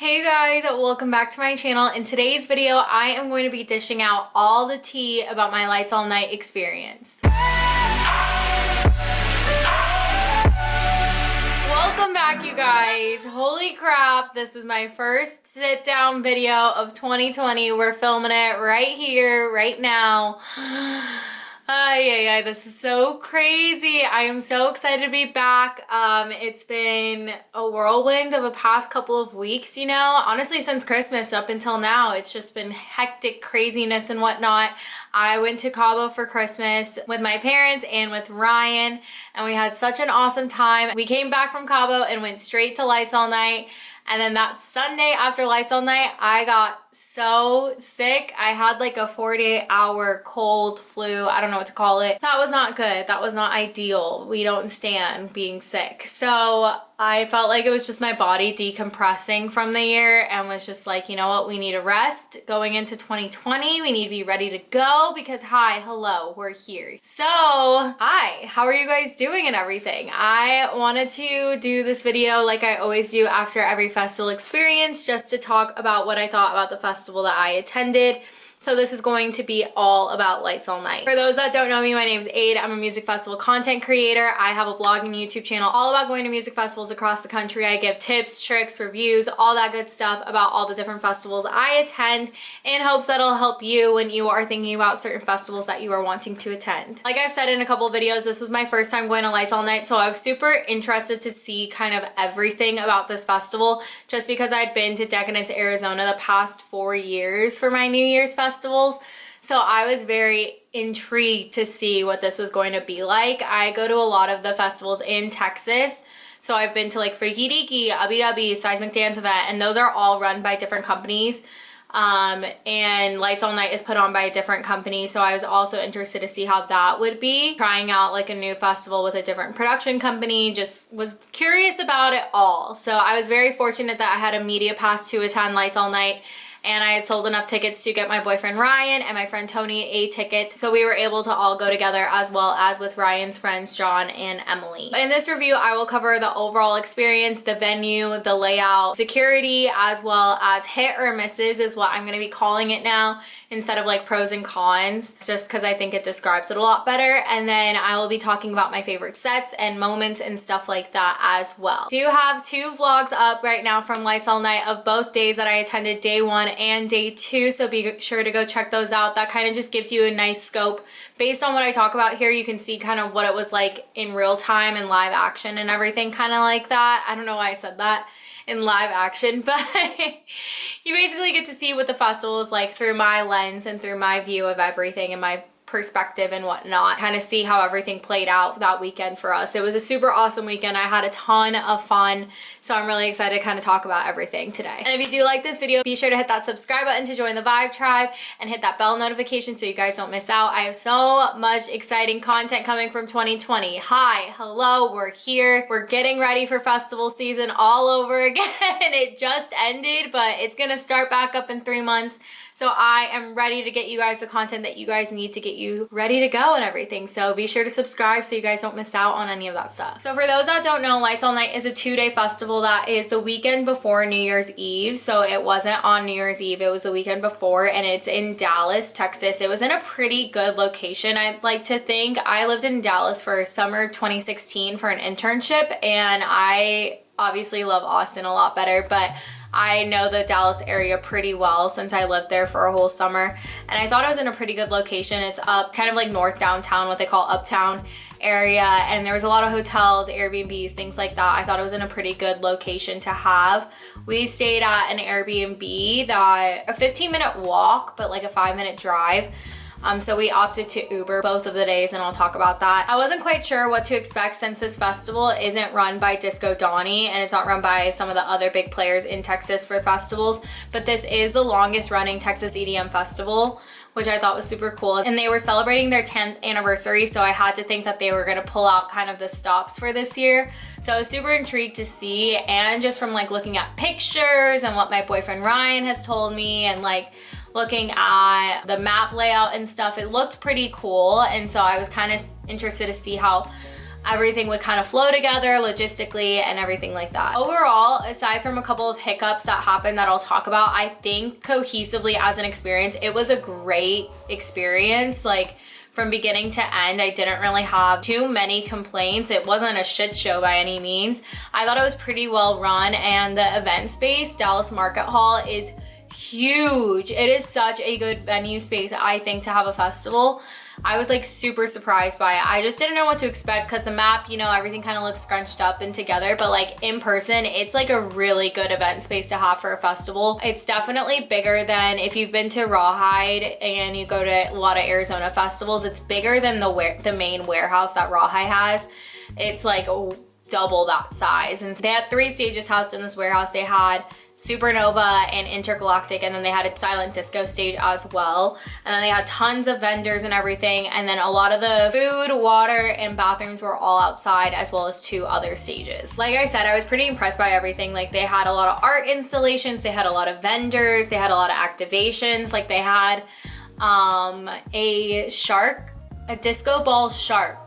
Hey guys, welcome back to my channel. In today's video, I am going to be dishing out all the tea about my Lights All Night experience. Welcome back, you guys. Holy crap, this is my first sit down video of 2020. We're filming it right here, right now. This is so crazy. I am so excited to be back. It's been a whirlwind of a past couple of weeks, you know. Honestly, since Christmas up until now, it's just been hectic craziness and whatnot. I went to Cabo for Christmas with my parents and with Ryan, and we had such an awesome time. We came back from Cabo and went straight to Lights All Night. And then that Sunday after Lights All Night, I got so sick. I had like a 48-hour cold, flu, I don't know what to call it. That was not good. That was not ideal. We don't stand being sick. So I felt like it was just my body decompressing from the year and was just like, you know what, we need a rest going into 2020. We need to be ready to go because hello, we're here. So hi, how are you guys doing and everything? I wanted to do this video like I always do after every festival experience, just to talk about what I thought about the festival that I attended. So this is going to be all about Lights All Night. For those that don't know me, my name is Aid. I'm a music festival content creator. I have a blog and YouTube channel all about going to music festivals across the country. I give tips, tricks, reviews, all that good stuff about all the different festivals I attend in hopes that it'll help you when you are thinking about certain festivals that you are wanting to attend. Like I've said in a couple of videos, this was my first time going to Lights All Night, so I was super interested to see kind of everything about this festival just because I'd been to Decadence, Arizona the past 4 years for my New Year's festivals. So I was very intrigued to see what this was going to be like. I go to a lot of the festivals in Texas. So I've been to like Freaky Deaky, Ubbi Dubbi, Seismic Dance Event, and those are all run by different companies. And Lights All Night is put on by a different company. So I was also interested to see how that would be. Trying out like a new festival with a different production company, just was curious about it all. So I was very fortunate that I had a media pass to attend Lights All Night. And I had sold enough tickets to get my boyfriend Ryan and my friend Tony a ticket. So we were able to all go together, as well as with Ryan's friends John and Emily. In this review, I will cover the overall experience, the venue, the layout, security, as well as hit or misses is what I'm going to be calling it now, instead of like pros and cons, just because I think it describes it a lot better. And then I will be talking about my favorite sets and moments and stuff like that as well. I do have 2 vlogs up right now from Lights All Night of both days that I attended, day 1 and day 2, so be sure to go check those out. That kind of just gives you a nice scope. Based on what I talk about here, you can see kind of what it was like in real time and live action and everything, kind of like that. I don't know why I said that in live action, but you basically get to see what the festival is like through my lens and through my view of everything and my perspective and whatnot. Kind of see how everything played out that weekend for us. It was a super awesome weekend. I had a ton of fun, so I'm really excited to kind of talk about everything today. And if you do like this video, be sure to hit that subscribe button to join the Vibe Tribe and hit that bell notification so you guys don't miss out. I have so much exciting content coming from 2020. Hi, hello, we're here. We're getting ready for festival season all over again. It just ended, but it's gonna start back up in 3 months. So I am ready to get you guys the content that you guys need to get you ready to go and everything. So be sure to subscribe so you guys don't miss out on any of that stuff. So for those that don't know, Lights All Night is a 2-day festival that is the weekend before New Year's Eve. So it wasn't on New Year's Eve, it was the weekend before, and it's in Dallas, Texas. It was in a pretty good location, I'd like to think. I lived in Dallas for summer 2016 for an internship, and I obviously love Austin a lot better, but I know the Dallas area pretty well since I lived there for a whole summer, and I thought it was in a pretty good location. It's up kind of like north downtown, what they call uptown area, and there was a lot of hotels, Airbnbs, things like that. I thought it was in a pretty good location to have. We stayed at an Airbnb that a 15-minute walk, but like a 5-minute drive. So we opted to Uber both of the days, and I'll talk about that. I wasn't quite sure what to expect since this festival isn't run by Disco Donnie and it's not run by some of the other big players in Texas for festivals, but this is the longest running Texas EDM festival, which I thought was super cool. And they were celebrating their 10th anniversary, so I had to think that they were gonna pull out kind of the stops for this year. So I was super intrigued to see, and just from like looking at pictures and what my boyfriend Ryan has told me and like looking at the map layout and stuff, it looked pretty cool. And so I was kind of interested to see how everything would kind of flow together logistically and everything like that. Overall, aside from a couple of hiccups that happened that I'll talk about, I think cohesively as an experience, it was a great experience. Like from beginning to end, I didn't really have too many complaints. It wasn't a shit show by any means. I thought it was pretty well run, and the event space, Dallas Market Hall, is huge. It is such a good venue space, I think, to have a festival. I was like super surprised by it. I just didn't know what to expect because the map, you know, everything kind of looks scrunched up and together, but like in person, it's like a really good event space to have for a festival. It's definitely bigger than if you've been to Rawhide and you go to a lot of Arizona festivals. It's bigger than the main warehouse that Rawhide has. It's like double that size. And they had 3 stages housed in this warehouse. They had Supernova and Intergalactic, and then they had a silent disco stage as well. And then they had tons of vendors and everything. And then a lot of the food, water, and bathrooms were all outside, as well as 2 other stages. Like I said, I was pretty impressed by everything. Like they had a lot of art installations, they had a lot of vendors, they had a lot of activations. Like they had a shark, a disco ball shark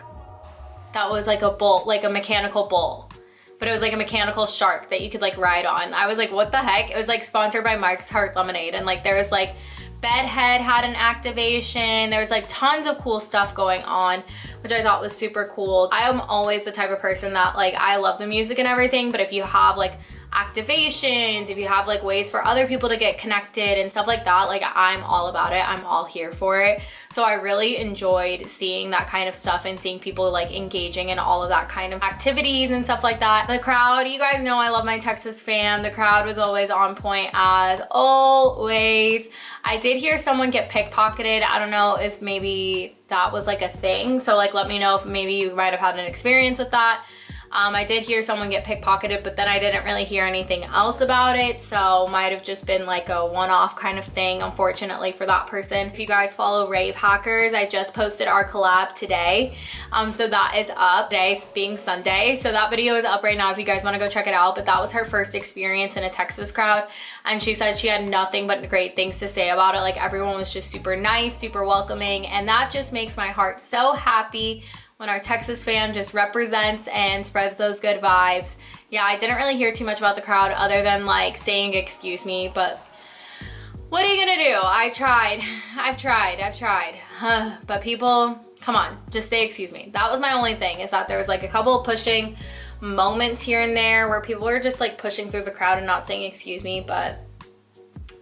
that was like a bull, like a mechanical bull. But it was like a mechanical shark that you could like ride on. I was like, what the heck? It was like sponsored by Mark's Hard Lemonade. And like there was like Bedhead had an activation. There was like tons of cool stuff going on, which I thought was super cool. I am always the type of person that like, I love the music and everything, but if you have like activations, if you have like ways for other people to get connected and stuff like that, like I'm all about it. I'm all here for it. So I really enjoyed seeing that kind of stuff and seeing people like engaging in all of that kind of activities and stuff like that. The crowd, you guys know I love my Texas fam. The crowd was always on point as always. I did hear someone get pickpocketed. I don't know if maybe that was like a thing. So like let me know if maybe you might have had an experience with that. I did hear someone get pickpocketed, but then I didn't really hear anything else about it. So might have just been like a one-off kind of thing, unfortunately, for that person. If you guys follow Rave Hackers, I just posted our collab today. So that is up today, being Sunday. So that video is up right now if you guys want to go check it out. But that was her first experience in a Texas crowd. And she said she had nothing but great things to say about it. Like everyone was just super nice, super welcoming. And that just makes my heart so happy when our Texas fam just represents and spreads those good vibes. Yeah, I didn't really hear too much about the crowd other than like saying excuse me, but what are you gonna do? I've tried. But people, come on, just say excuse me. That was my only thing, is that there was like a couple of pushing moments here and there where people were just like pushing through the crowd and not saying excuse me, but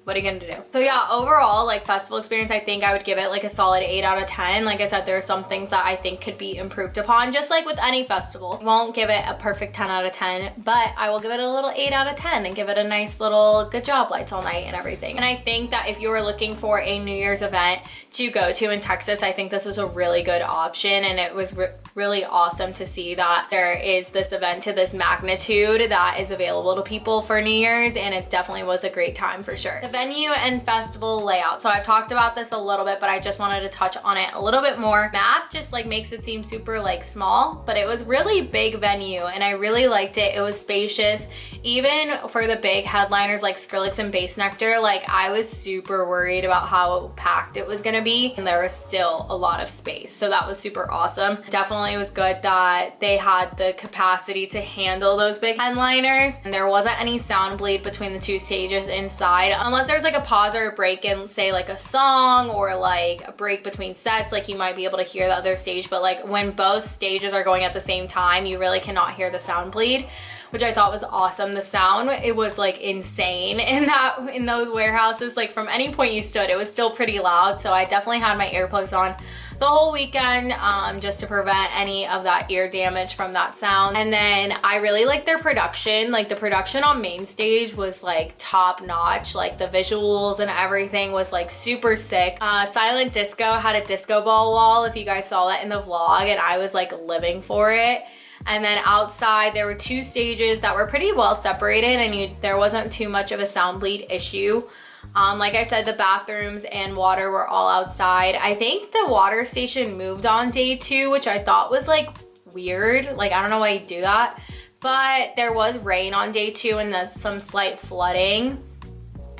what are you gonna do? So yeah, overall, like festival experience, I think I would give it like a solid 8 out of 10. Like I said, there are some things that I think could be improved upon, just like with any festival. I won't give it a perfect 10 out of 10, but I will give it a little 8 out of 10 and give it a nice little good job, lights all night and everything. And I think that if you were looking for a New Year's event to go to in Texas, I think this is a really good option. And it was really awesome to see that there is this event to this magnitude that is available to people for New Year's, and it definitely was a great time for sure. The venue and festival layout. So I've talked about this a little bit, but I just wanted to touch on it a little bit more. Map just like makes it seem super like small, but it was really big venue and I really liked it. It was spacious. Even for the big headliners like Skrillex and Bass Nectar, like I was super worried about how packed it was gonna be, and there was still a lot of space. So that was super awesome. Definitely it was good that they had the capacity to handle those big headliners, and there wasn't any sound bleed between the 2 stages inside, unless there's like a pause or a break in say like a song or like a break between sets, like you might be able to hear the other stage. But like when both stages are going at the same time, you really cannot hear the sound bleed, which I thought was awesome. The sound, it was like insane in those warehouses. Like from any point you stood, it was still pretty loud. So I definitely had my earplugs on the whole weekend just to prevent any of that ear damage from that sound. And then I really liked their production. Like the production on main stage was like top notch. Like the visuals and everything was like super sick. Silent Disco had a disco ball wall, if you guys saw that in the vlog, and I was like living for it. And then outside there were 2 stages that were pretty well separated, and there wasn't too much of a sound bleed issue. Like I said, the bathrooms and water were all outside. I think the water station moved on day 2, which I thought was like weird. Like I don't know why you do that, but there was rain on day 2 and some slight flooding.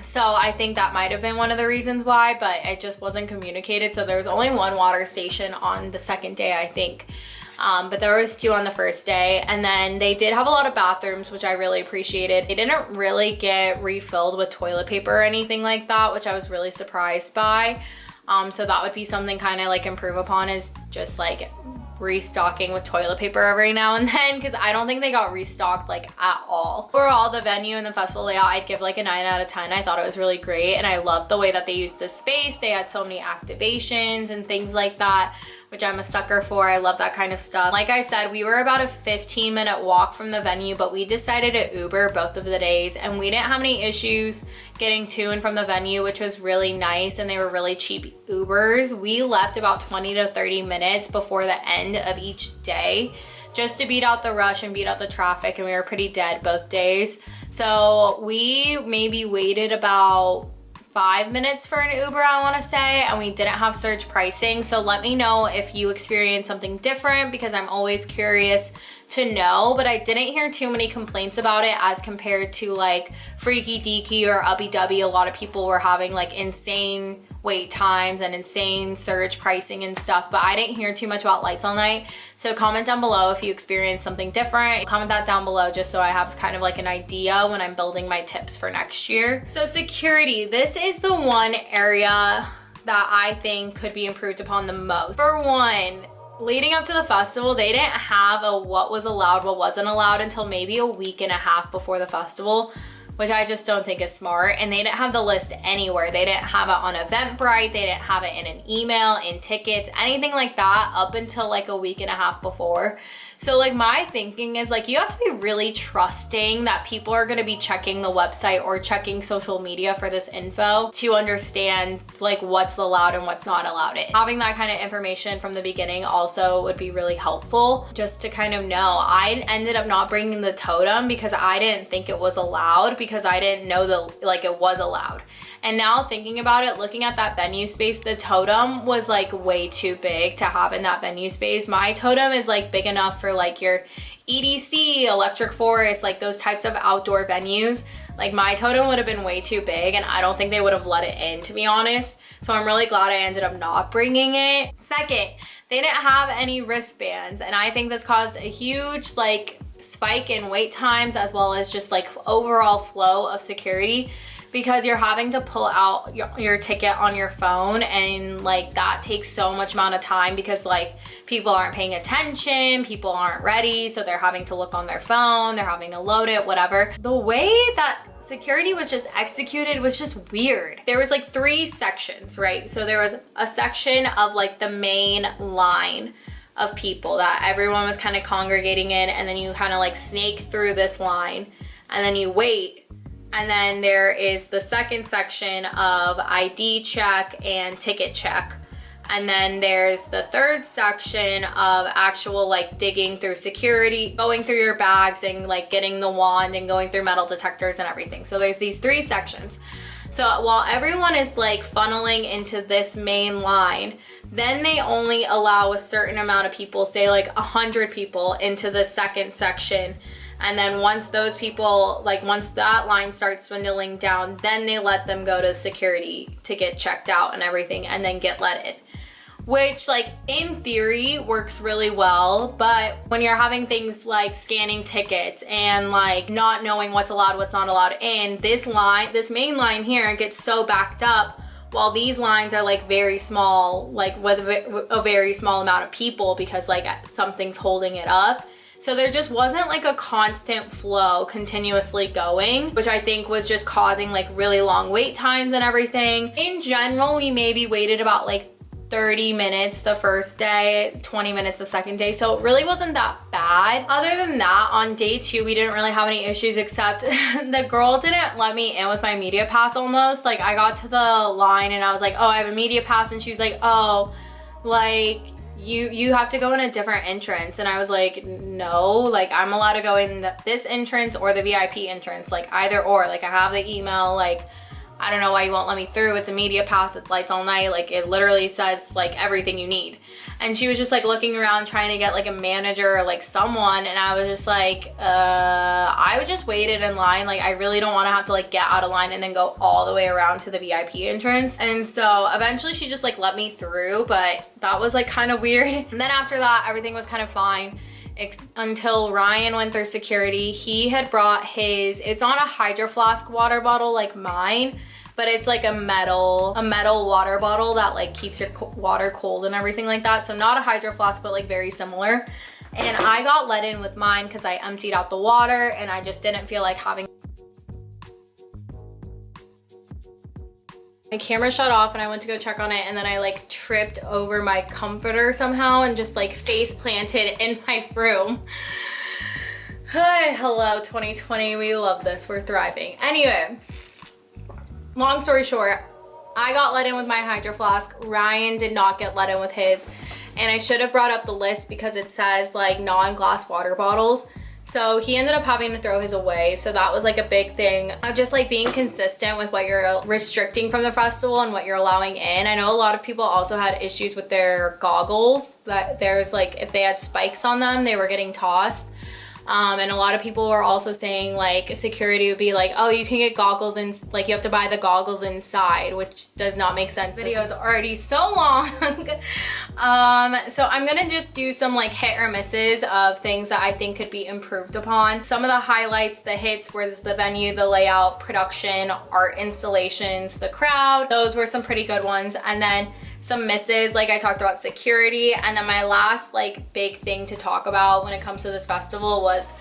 So I think that might have been one of the reasons why, but it just wasn't communicated. So there was only 1 water station on the 2nd day, I think. but there was 2 on the first day. And then they did have a lot of bathrooms, which I really appreciated. They didn't really get refilled with toilet paper or anything like that, which I was really surprised by. So that would be something kind of like improve upon, is just like restocking with toilet paper every now and then, because I don't think they got restocked like at all. Overall, the venue and the festival layout, I'd give like a 9 out of 10. I thought it was really great, and I loved the way that they used the space. They had so many activations and things like that, which I'm a sucker for. I love that kind of stuff. Like I said, we were about a 15-minute walk from the venue, but we decided to Uber both of the days, and we didn't have any issues getting to and from the venue, which was really nice, and they were really cheap Ubers. We left about 20 to 30 minutes before the end of each day just to beat out the rush and beat out the traffic, and we were pretty dead both days. So we maybe waited about 5 minutes for an Uber, I want to say, and we didn't have surge pricing. So let me know if you experienced something different, because I'm always curious to know. But I didn't hear too many complaints about it as compared to like Freaky Deaky or Ubby Dubby. A lot of people were having like insane wait times and insane surge pricing and stuff, but I didn't hear too much about Lights All Night. So comment down below if you experienced something different. Comment that down below just so I have kind of like an idea when I'm building my tips for next year. So security, this is the one area that I think could be improved upon the most. For one, leading up to the festival, they didn't have a what was allowed, what wasn't allowed until maybe a week and a half before the festival, which I just don't think is smart. And they didn't have the list anywhere. They didn't have it on Eventbrite. They didn't have it in an email, in tickets, anything like that up until like a week and a half before. So like my thinking is like, you have to be really trusting that people are gonna be checking the website or checking social media for this info to understand like what's allowed and what's not allowed. Having that kind of information from the beginning also would be really helpful, just to kind of know. I ended up not bringing the totem because I didn't think it was allowed, because I didn't know like it was allowed. And now thinking about it, looking at that venue space, the totem was like way too big to have in that venue space. My totem is like big enough for like your EDC, Electric Forest, like those types of outdoor venues. Like my totem would have been way too big, and I don't think they would have let it in, to be honest. So I'm really glad I ended up not bringing it. Second, they didn't have any wristbands, and I think this caused a huge like spike in wait times, as well as just like overall flow of security, because you're having to pull out your ticket on your phone, and like that takes so much amount of time because like people aren't paying attention, people aren't ready, so they're having to look on their phone, they're having to load it, whatever. The way that security was just executed was just weird. There was like 3 sections, right? So there was a section of like the main line of people that everyone was kind of congregating in, and then you kind of like snake through this line and then you wait. And then there is the second section of ID check and ticket check. And then there's the third section of actual like digging through security, going through your bags and like getting the wand and going through metal detectors and everything. So there's these 3 sections. So while everyone is like funneling into this main line, then they only allow a certain amount of people, say like 100 people, into the second section. And then once those people, like once that line starts dwindling down, then they let them go to security to get checked out and everything, and then get let in. Which like in theory works really well, but when you're having things like scanning tickets and like not knowing what's allowed, what's not allowed in, this main line here gets so backed up, while these lines are like very small, like with a very small amount of people, because like something's holding it up. So there just wasn't like a constant flow continuously going, which I think was just causing like really long wait times and everything. In general, we maybe waited about like 30 minutes the first day, 20 minutes the second day. So it really wasn't that bad. Other than that, on day 2, we didn't really have any issues, except the girl didn't let me in with my media pass almost. Like I got to the line and I was like, oh, I have a media pass. And she was like, oh, like, you have to go in a different entrance. And I was like, no, like I'm allowed to go in this entrance or the VIP entrance, like either or. Like I have the email, like I don't know why you won't let me through. It's a media pass, it's lights all night. Like it literally says like everything you need. And she was just like looking around trying to get like a manager or like someone. And I was just like, I would just waited in line. Like I really don't want to have to like get out of line and then go all the way around to the VIP entrance. And so eventually she just like let me through, but that was like kind of weird. And then after that, everything was kind of fine. Until Ryan went through security. He had brought it's on a Hydro Flask water bottle like mine, but it's like a metal water bottle that like keeps your water cold and everything like that. So not a Hydro Flask, but like very similar. And I got let in with mine because I emptied out the water and I just didn't feel like having my camera shut off and I went to go check on it, and then I like tripped over my comforter somehow and just like face planted in my room. Hi, hello 2020, we love this, we're thriving. Anyway, long story short, I got let in with my Hydro Flask. Ryan did not get let in with his, and I should have brought up the list because it says like non-glass water bottles. So he ended up having to throw his away. So that was like a big thing of just like being consistent with what you're restricting from the festival and what you're allowing in. I know a lot of people also had issues with their goggles, that there's like, if they had spikes on them, they were getting tossed. And a lot of people were also saying like security would be like, oh, you can get goggles and like you have to buy the goggles inside, which does not make sense. This video is already so long. So I'm gonna just do some like hit or misses of things that I think could be improved upon. Some of the highlights, the hits, was the venue, the layout, production, art installations, the crowd. Those were some pretty good ones. And then some misses, like I talked about security. And then my last like big thing to talk about when it comes to this festival was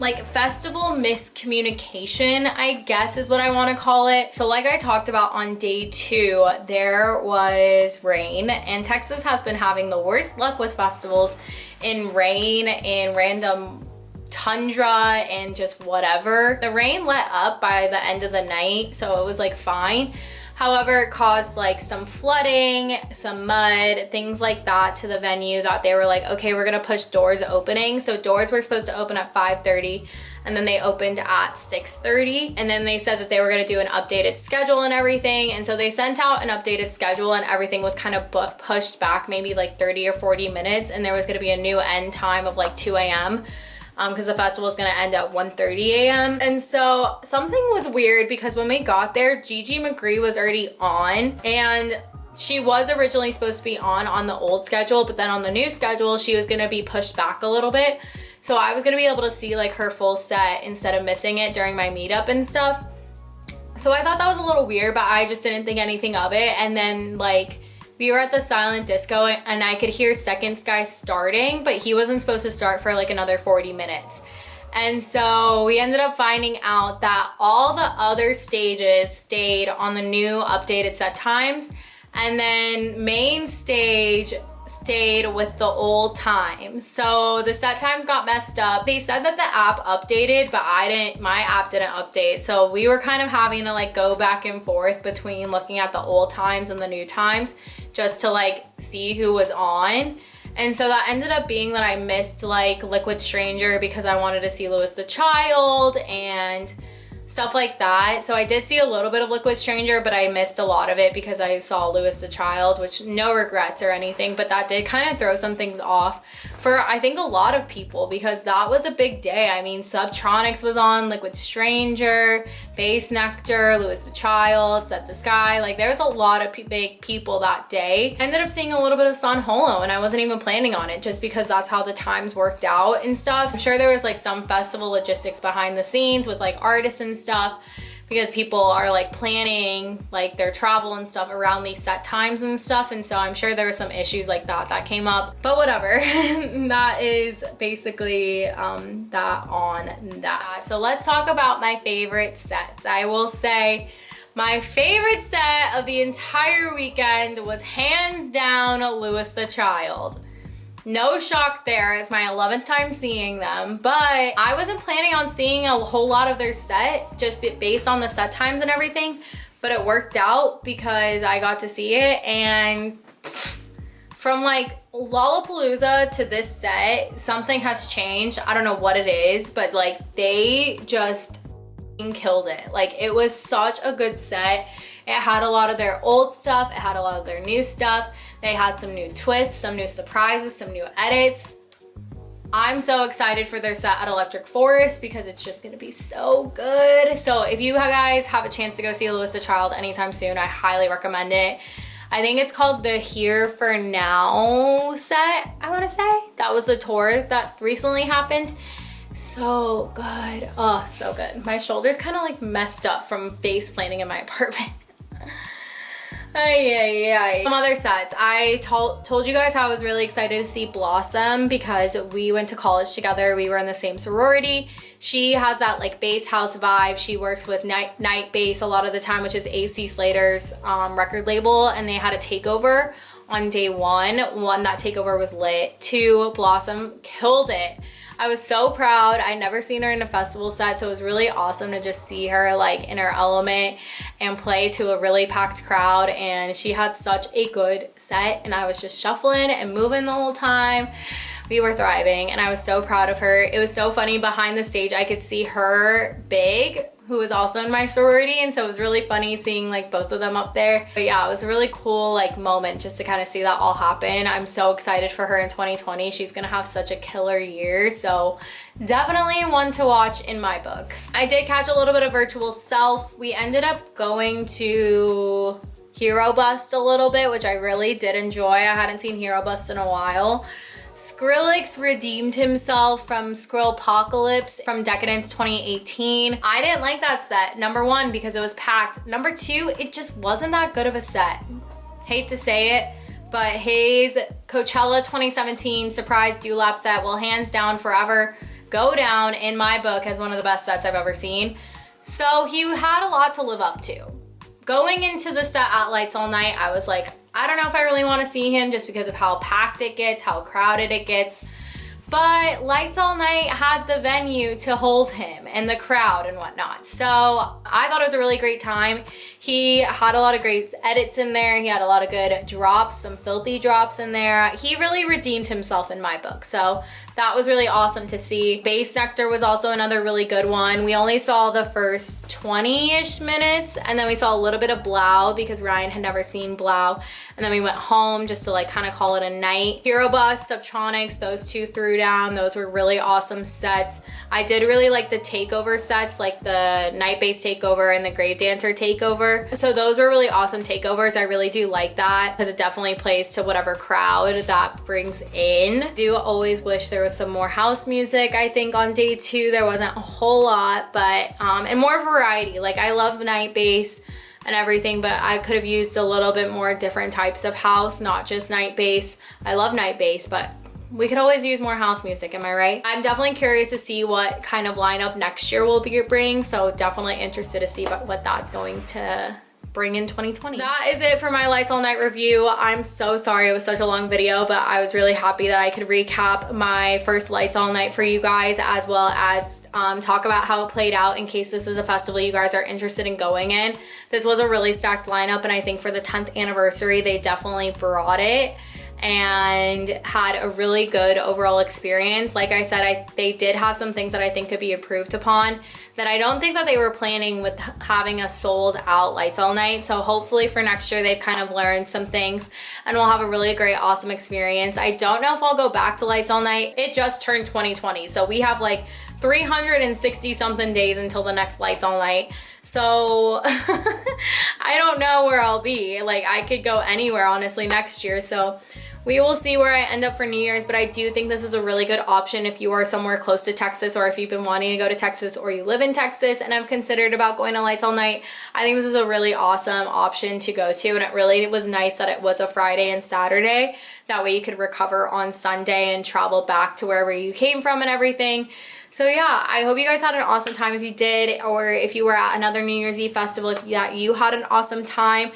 like festival miscommunication, I guess is what I want to call it. So like I talked about on day 2, there was rain, and Texas has been having the worst luck with festivals in rain and random tundra and just whatever. The rain let up by the end of the night, so it was like fine. However, it caused like some flooding, some mud, things like that to the venue that they were like, okay, we're gonna push doors opening. So doors were supposed to open at 5:30 and then they opened at 6:30. And then they said that they were gonna do an updated schedule and everything. And so they sent out an updated schedule and everything was kind of pushed back maybe like 30 or 40 minutes. And there was gonna be a new end time of like 2 a.m. Because the festival is gonna end at 1:30 a.m. And so something was weird because when we got there, Gigi McGree was already on, and she was originally supposed to be on the old schedule, but then on the new schedule, she was gonna be pushed back a little bit. So I was gonna be able to see like her full set instead of missing it during my meetup and stuff. So I thought that was a little weird, but I just didn't think anything of it. And then like, we were at the silent disco and I could hear Second Sky starting, but he wasn't supposed to start for like another 40 minutes. And so we ended up finding out that all the other stages stayed on the new updated set times, and then main stage stayed with the old time. So the set times got messed up. They said that the app updated, but my app didn't update. So we were kind of having to like go back and forth between looking at the old times and the new times just to like see who was on. And so that ended up being that I missed like Liquid Stranger because I wanted to see Louis the Child and stuff like that. So I did see a little bit of Liquid Stranger, but I missed a lot of it because I saw Louis the Child, which no regrets or anything, but that did kind of throw some things off for I think a lot of people because that was a big day. I mean, Subtronics was on, Liquid Stranger, Bass Nectar, Louis the Child, Set the Sky. Like there was a lot of big people that day. Ended up seeing a little bit of San Holo, and I wasn't even planning on it just because that's how the times worked out and stuff. I'm sure there was like some festival logistics behind the scenes with like artists and stuff, because people are like planning like their travel and stuff around these set times and stuff. And so I'm sure there were some issues like that came up, but whatever. That is basically that on that. So let's talk about my favorite sets. I will say my favorite set of the entire weekend was hands down Louis the Child. No shock there, it's my 11th time seeing them, but I wasn't planning on seeing a whole lot of their set just based on the set times and everything, but it worked out because I got to see it. And from like Lollapalooza to this set, something has changed. I don't know what it is, but like they just killed it. Like, it was such a good set. It had a lot of their old stuff, it had a lot of their new stuff. They had some new twists, some new surprises, some new edits. I'm so excited for their set at Electric Forest because it's just gonna be so good. So if you guys have a chance to go see Louis the Child anytime soon, I highly recommend it. I think it's called the Here for Now set, I wanna say. That was the tour that recently happened. So good, oh, so good. My shoulder's kind of like messed up from face planting in my apartment. Some other sets. I told you guys how I was really excited to see Blossom because we went to college together. We were in the same sorority. She has that like bass house vibe. She works with night bass a lot of the time, which is AC Slater's record label, and they had a takeover on day one. That takeover was lit. 2, Blossom killed it. I was so proud. I'd never seen her in a festival set, so it was really awesome to just see her like in her element and play to a really packed crowd. And she had such a good set, and I was just shuffling and moving the whole time. We were thriving, and I was so proud of her. It was so funny. Behind the stage, I could see her Big, who was also in my sorority, and so it was really funny seeing like both of them up there. But yeah, it was a really cool like moment just to kind of see that all happen. I'm so excited for her in 2020. She's gonna have such a killer year, so definitely one to watch in my book. I did catch a little bit of Virtual Self. We ended up going to Hero Bust a little bit, which I really did enjoy. I hadn't seen Hero Bust in a while. Skrillex redeemed himself from Skrillpocalypse from Decadence 2018. I didn't like that set. Number 1, because it was packed. Number 2, it just wasn't that good of a set. Hate to say it, but his Coachella 2017 surprise dewlap set will hands down forever go down in my book as one of the best sets I've ever seen. So he had a lot to live up to. Going into the set at Lights All Night, I was like, I don't know if I really want to see him just because of how packed it gets, how crowded it gets. But Lights All Night had the venue to hold him and the crowd and whatnot. So I thought it was a really great time. He had a lot of great edits in there. He had a lot of good drops, some filthy drops in there. He really redeemed himself in my book. So that was really awesome to see. Bass Nectar was also another really good one. We only saw the first 20-ish minutes, and then we saw a little bit of Blau because Ryan had never seen Blau. And then we went home just to like kind of call it a night. Hero Bus, Subtronics, those 2 threw down. Those were really awesome sets. I did really like the takeover sets, like the Night Bass takeover and the Grave Dancer takeover. So those were really awesome takeovers. I really do like that because it definitely plays to whatever crowd that brings in. I do always wish there was some more house music. I think on day 2 there wasn't a whole lot, but and more variety. Like, I love Night Bass and everything, but I could have used a little bit more different types of house, not just Night Bass. I love Night Bass, but we could always use more house music, am I right? I'm definitely curious to see what kind of lineup next year will bring, so definitely interested to see what that's going to bring in 2020. That is it for my Lights All Night review. I'm so sorry it was such a long video, but I was really happy that I could recap my first Lights All Night for you guys, as well as talk about how it played out in case this is a festival you guys are interested in going in. This was a really stacked lineup, and I think for the 10th anniversary, they definitely brought it and had a really good overall experience. Like I said, they did have some things that I think could be improved upon that I don't think that they were planning with having a sold out Lights All Night. So hopefully for next year, they've kind of learned some things and we'll have a really great, awesome experience. I don't know if I'll go back to Lights All Night. It just turned 2020. So we have like 360 something days until the next Lights All Night. So I don't know where I'll be. Like, I could go anywhere honestly next year. So we will see where I end up for New Year's, but I do think this is a really good option if you are somewhere close to Texas, or if you've been wanting to go to Texas or you live in Texas and have considered about going to Lights All Night. I think this is a really awesome option to go to, and it really was nice that it was a Friday and Saturday. That way you could recover on Sunday and travel back to wherever you came from and everything. So yeah, I hope you guys had an awesome time if you did, or if you were at another New Year's Eve festival, if you had an awesome time.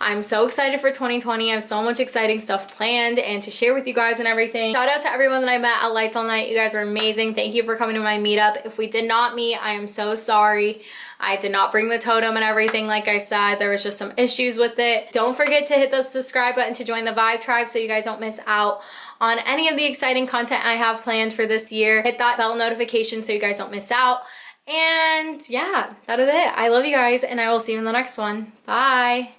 I'm so excited for 2020. I have so much exciting stuff planned and to share with you guys and everything. Shout out to everyone that I met at Lights All Night. You guys were amazing. Thank you for coming to my meetup. If we did not meet, I am so sorry. I did not bring the totem and everything. Like I said, there was just some issues with it. Don't forget to hit the subscribe button to join the Vibe Tribe so you guys don't miss out on any of the exciting content I have planned for this year. Hit that bell notification so you guys don't miss out. And yeah, that is it. I love you guys, and I will see you in the next one. Bye.